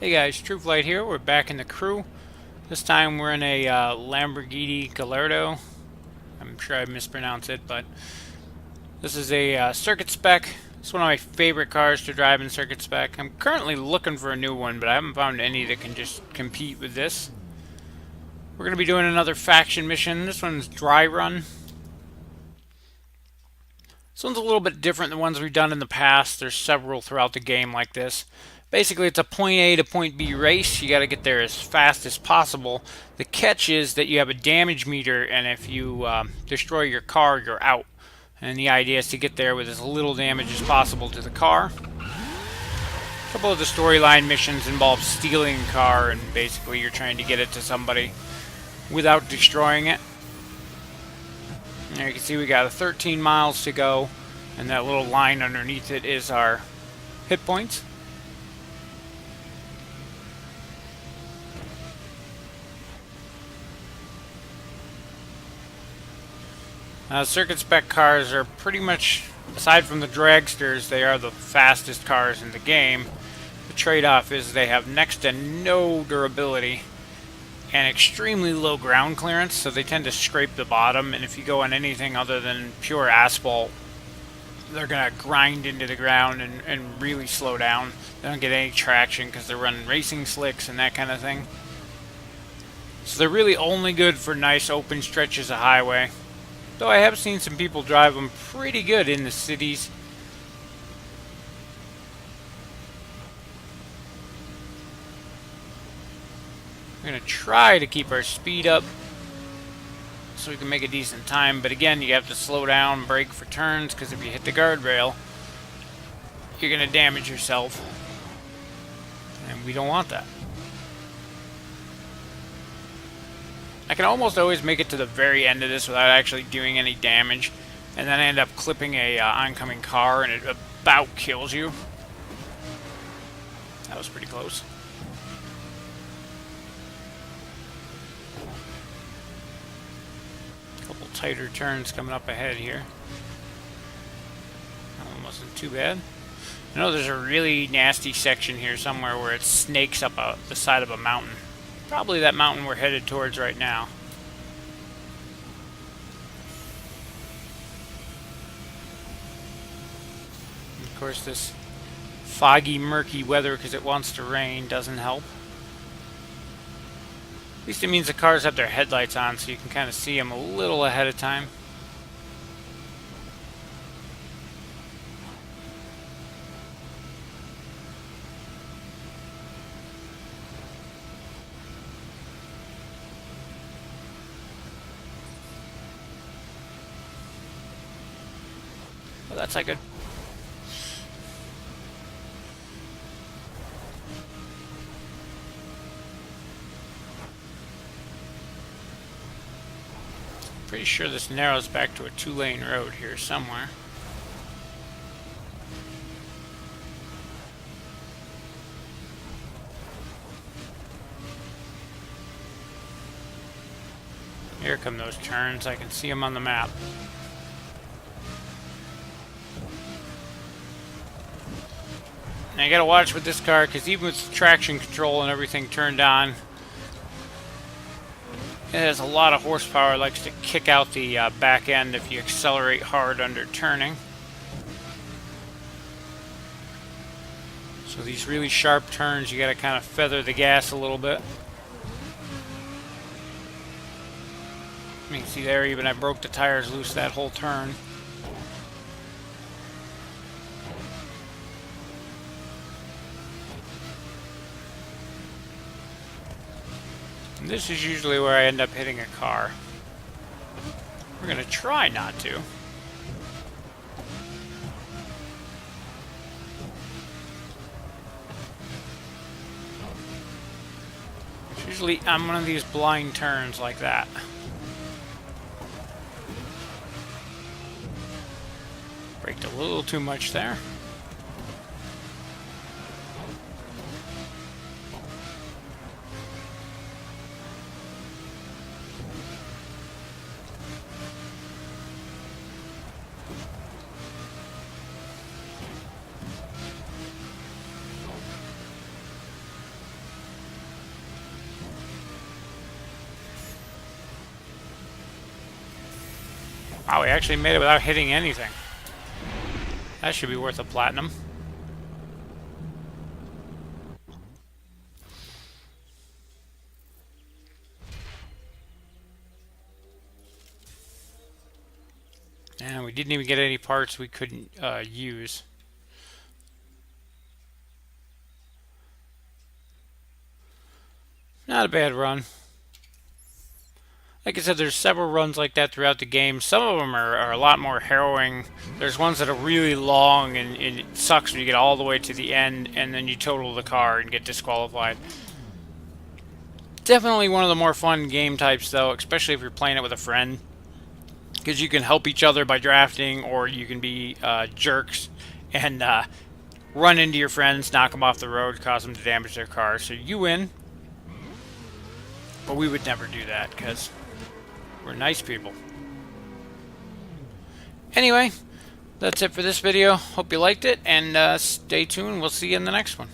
Hey guys, Trueflight here. We're back in the crew. This time we're in a Lamborghini Gallardo. I'm sure I mispronounced it, but this is a circuit spec. It's one of my favorite cars to drive in circuit spec. I'm currently looking for a new one, but I haven't found any that can just compete with this. We're going to be doing another faction mission. This one's dry run. This one's a little bit different than ones we've done in the past. There's several throughout the game like this. Basically, it's a point A to point B race. You got to get there as fast as possible. The catch is that you have a damage meter, and if you destroy your car, you're out. And the idea is to get there with as little damage as possible to the car. A couple of the storyline missions involve stealing a car, and basically you're trying to get it to somebody without destroying it. There you can see we got 13 miles to go, and that little line underneath it is our hit points. Circuit spec cars are pretty much, aside from the dragsters, they are the fastest cars in the game. The trade-off is they have next to no durability and extremely low ground clearance, so they tend to scrape the bottom, and if you go on anything other than pure asphalt, they're going to grind into the ground and really slow down. They don't get any traction because they're running racing slicks and that kind of thing. So they're really only good for nice open stretches of highway. Though I have seen some people drive them pretty good in the cities. We're going to try to keep our speed up so we can make a decent time, but again, you have to slow down, brake for turns, because if you hit the guardrail, you're going to damage yourself, and we don't want that. I can almost always make it to the very end of this without actually doing any damage, and then I end up clipping a oncoming car, and it about kills you. That was pretty close. Couple tighter turns coming up ahead here. That one wasn't too bad. I know there's a really nasty section here somewhere where it snakes up the side of a mountain. Probably that mountain we're headed towards right now. And of course, this foggy, murky weather, because it wants to rain, doesn't help. At least it means the cars have their headlights on, so you can kind of see them a little ahead of time. Well, that's not good. Pretty sure this narrows back to a two-lane road here somewhere. Here come those turns. I can see them on the map. Now you gotta watch with this car, because even with traction control and everything turned on, it has a lot of horsepower. It likes to kick out the back end if you accelerate hard under turning. So these really sharp turns, you gotta kind of feather the gas a little bit. You can see there, even I broke the tires loose that whole turn. And this is usually where I end up hitting a car. We're going to try not to. It's usually on one of these blind turns like that. Braked a little too much there. Wow, we actually made it without hitting anything. That should be worth a platinum. And we didn't even get any parts we couldn't use. Not a bad run. Like I said, there's several runs like that throughout the game. Some of them are a lot more harrowing. There's ones that are really long, and it sucks when you get all the way to the end, and then you total the car and get disqualified. Definitely one of the more fun game types, though, especially if you're playing it with a friend. Because you can help each other by drafting, or you can be jerks and run into your friends, knock them off the road, cause them to damage their car. So you win. But we would never do that, because we're nice people. Anyway, that's it for this video. Hope you liked it, and stay tuned. We'll see you in the next one.